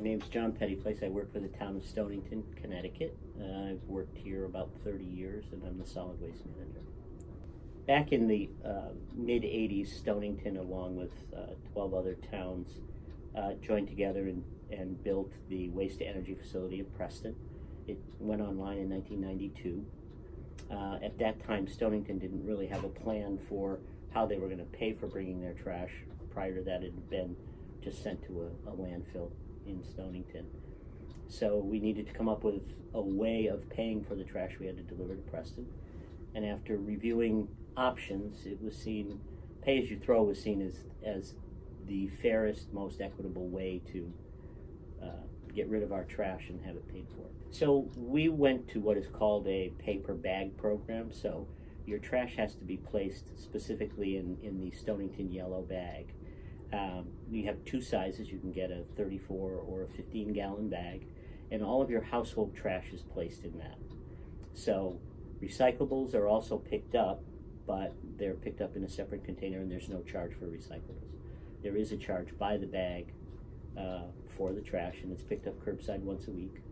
name's John Phetteplace. I work for the town of Stonington, Connecticut. I've worked here about 30 years, and I'm the solid waste manager. Back in the mid-'80s, Stonington, along with 12 other towns, joined together and built the waste-to-energy facility in Preston. It went online in 1992. At that time, Stonington didn't really have a plan for how they were going to pay for bringing their trash. Prior to that, it had been just sent to a landfill in Stonington. So we needed to come up with a way of paying for the trash we had to deliver to Preston. And after reviewing options, it was seen, pay-as-you-throw was seen as the fairest, most equitable way to get rid of our trash and have it paid for. So we went to what is called a pay-per-bag program. So your trash has to be placed specifically in the Stonington yellow bag. We have two sizes. You can get a 34 or a 15-gallon bag, and all of your household trash is placed in that. So recyclables are also picked up, but they're picked up in a separate container, and there's no charge for recyclables. There is a charge by the bag for the trash, and it's picked up curbside once a week.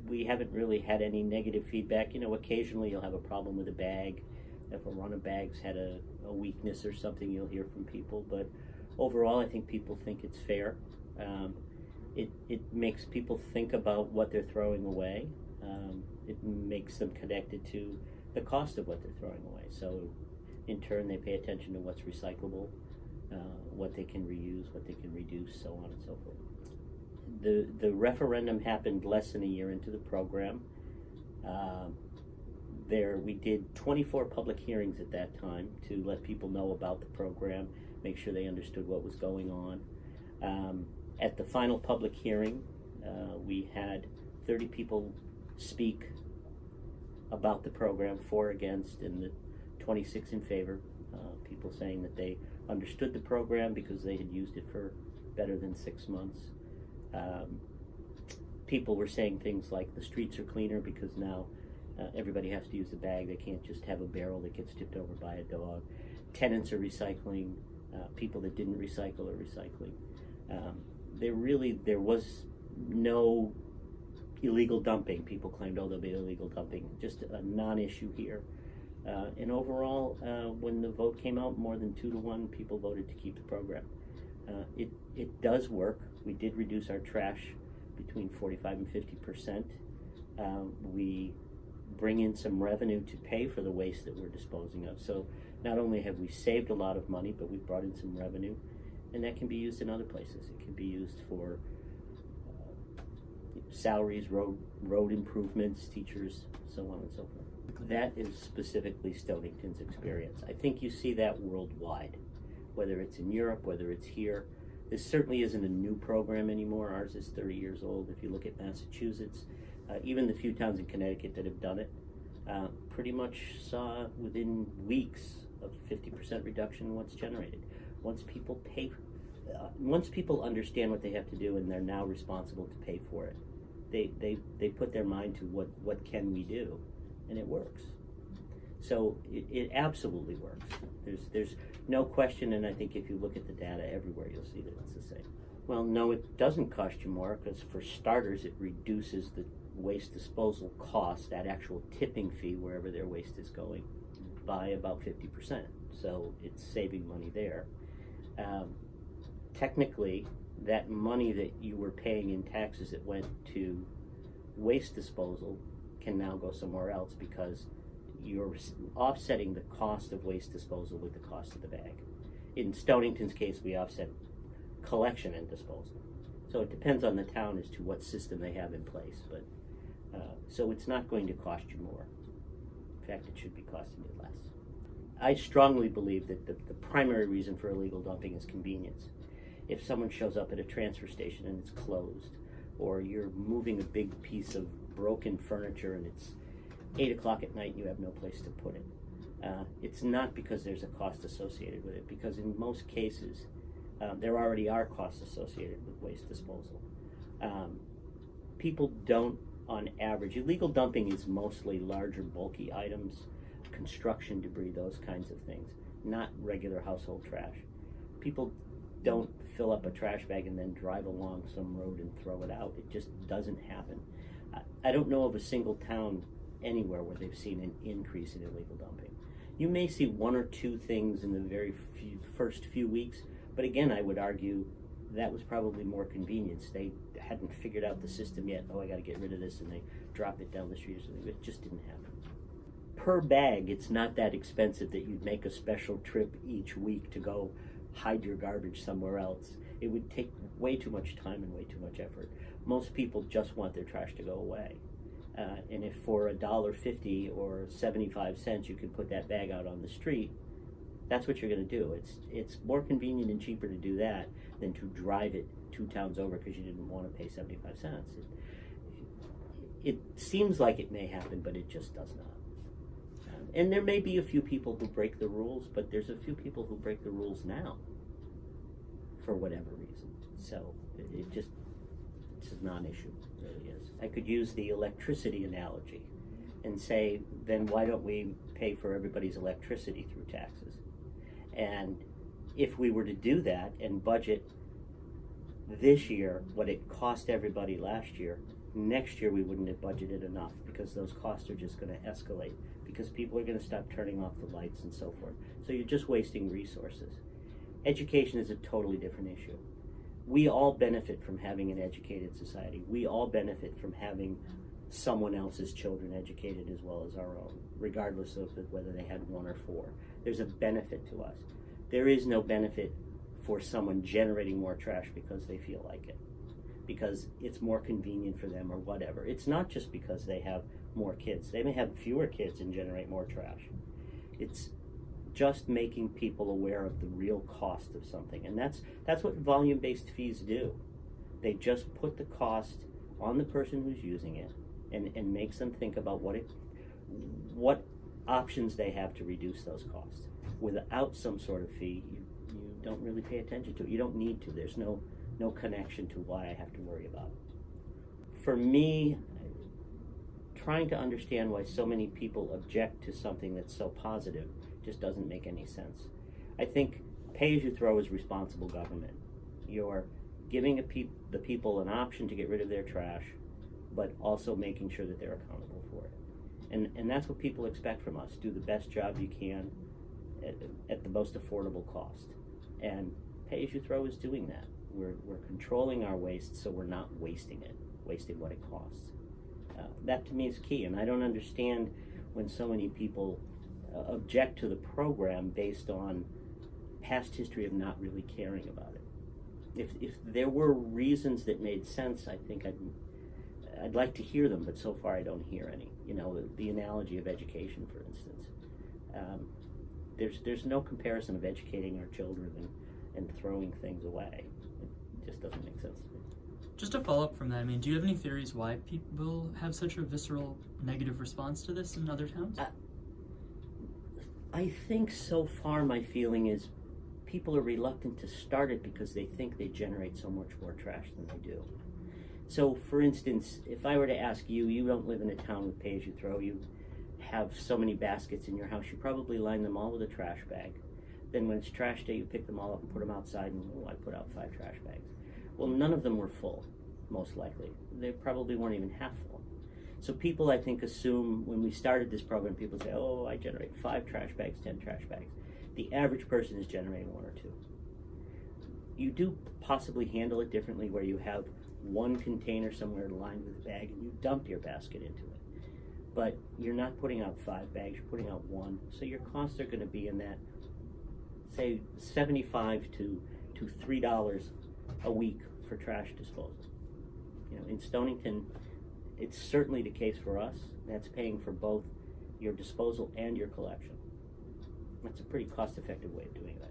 We haven't really had any negative feedback. You know, occasionally you'll have a problem with a bag. If a run of bags had a weakness or something, you'll hear from people. But overall, I think people think it's fair. It makes people think about what they're throwing away. It makes them connected to the cost of what they're throwing away. So in turn, they pay attention to what's recyclable, what they can reuse, what they can reduce, so on and so forth. The referendum happened less than a year into the program. We did 24 public hearings at that time to let people know about the program, make sure they understood what was going on. At the final public hearing, we had 30 people speak about the program, for, against, and the 26 in favor. People saying that they understood the program because they had used it for better than 6 months. People were saying things like the streets are cleaner because now everybody has to use a bag. They can't just have a barrel that gets tipped over by a dog. Tenants are recycling. People that didn't recycle are recycling. There was no illegal dumping. People claimed, oh, there'll be illegal dumping. Just a non-issue here. And overall, when the vote came out, more than 2-to-1, people voted to keep the program. It does work. We did reduce our trash between 45 and 50%. We bring in some revenue to pay for the waste that we're disposing of. So not only have we saved a lot of money, but we've brought in some revenue, and that can be used in other places. It can be used for salaries, road improvements, teachers, so on and so forth. That is specifically Stonington's experience. I think you see that worldwide, whether it's in Europe, whether it's here. This certainly isn't a new program anymore. Ours is 30 years old. If you look at Massachusetts, even the few towns in Connecticut that have done it, pretty much saw within weeks of 50% reduction in what's generated. Once people understand what they have to do and they're now responsible to pay for it, they put their mind to what can we do, and it works. So it absolutely works. There's no question, and I think if you look at the data everywhere, you'll see that it's the same. Well, no, it doesn't cost you more, because for starters, it reduces the waste disposal cost, that actual tipping fee wherever their waste is going, by about 50%. So it's saving money there. Technically, that money that you were paying in taxes that went to waste disposal can now go somewhere else, because you're offsetting the cost of waste disposal with the cost of the bag. In Stonington's case, we offset collection and disposal. So it depends on the town as to what system they have in place. But so it's not going to cost you more. In fact, it should be costing you less. I strongly believe that the primary reason for illegal dumping is convenience. If someone shows up at a transfer station and it's closed, or you're moving a big piece of broken furniture and it's 8 o'clock at night and you have no place to put it, it's not because there's a cost associated with it, because in most cases there already are costs associated with waste disposal. People don't, on average, illegal dumping is mostly larger, bulky items, construction debris, those kinds of things, not regular household trash. People don't fill up a trash bag and then drive along some road and throw it out. It just doesn't happen. I don't know of a single town anywhere where they've seen an increase in illegal dumping. You may see one or two things in the first few weeks, but again, I would argue that was probably more convenience. They hadn't figured out the system yet. Oh, I got to get rid of this, and they drop it down the street or something. It just didn't happen. Per bag, it's not that expensive that you'd make a special trip each week to go hide your garbage somewhere else. It would take way too much time and way too much effort. Most people just want their trash to go away. And if for $1.50 or 75 cents you can put that bag out on the street, that's what you're going to do. It's more convenient and cheaper to do that than to drive it 2 towns over because you didn't want to pay 75 cents. It seems like it may happen, but it just does not. And there may be a few people who break the rules, but there's a few people who break the rules now for whatever reason. So it's a non-issue, it really is. I could use the electricity analogy and say, then why don't we pay for everybody's electricity through taxes? And if we were to do that and budget this year what it cost everybody last year, next year we wouldn't have budgeted enough because those costs are just going to escalate because people are going to stop turning off the lights and so forth. So you're just wasting resources. Education is a totally different issue. We all benefit from having an educated society. We all benefit from having someone else's children educated as well as our own, regardless of whether they had 1 or 4. There's a benefit to us. There is no benefit for someone generating more trash because they feel like it, because it's more convenient for them or whatever. It's not just because they have more kids. They may have fewer kids and generate more trash. It's just making people aware of the real cost of something. And that's what volume-based fees do. They just put the cost on the person who's using it and makes them think about what options they have to reduce those costs. Without some sort of fee, you don't really pay attention to it. You don't need to. There's no connection to why I have to worry about it. For me, trying to understand why so many people object to something that's so positive just doesn't make any sense. I think pay-as-you-throw is responsible government. You're giving the people an option to get rid of their trash, but also making sure that they're accountable for it. And that's what people expect from us. Do the best job you can at the most affordable cost. And pay-as-you-throw is doing that. We're controlling our waste so we're not wasting what it costs. That to me is key, and I don't understand when so many people object to the program based on past history of not really caring about it. If there were reasons that made sense, I think I'd like to hear them, but so far I don't hear any. You know, the analogy of education, for instance. There's no comparison of educating our children and throwing things away. It just doesn't make sense to me. Just to follow up from that, I mean, do you have any theories why people have such a visceral negative response to this in other towns? I think so far my feeling is people are reluctant to start it because they think they generate so much more trash than they do. So, for instance, if I were to ask you, you don't live in a town with pay-as-you-throw, you have so many baskets in your house, you probably line them all with a trash bag. Then when it's trash day, you pick them all up and put them outside, and I put out 5 trash bags. Well, none of them were full, most likely. They probably weren't even half full. So people, I think, assume when we started this program, people say, oh, I generate 5 trash bags, 10 trash bags. The average person is generating 1 or 2. You do possibly handle it differently where you have one container somewhere lined with a bag and you dump your basket into it. But you're not putting out 5 bags, you're putting out 1. So your costs are going to be in that, say, $75 to $3 a week for trash disposal. You know, in Stonington, it's certainly the case for us. That's paying for both your disposal and your collection. That's a pretty cost-effective way of doing that.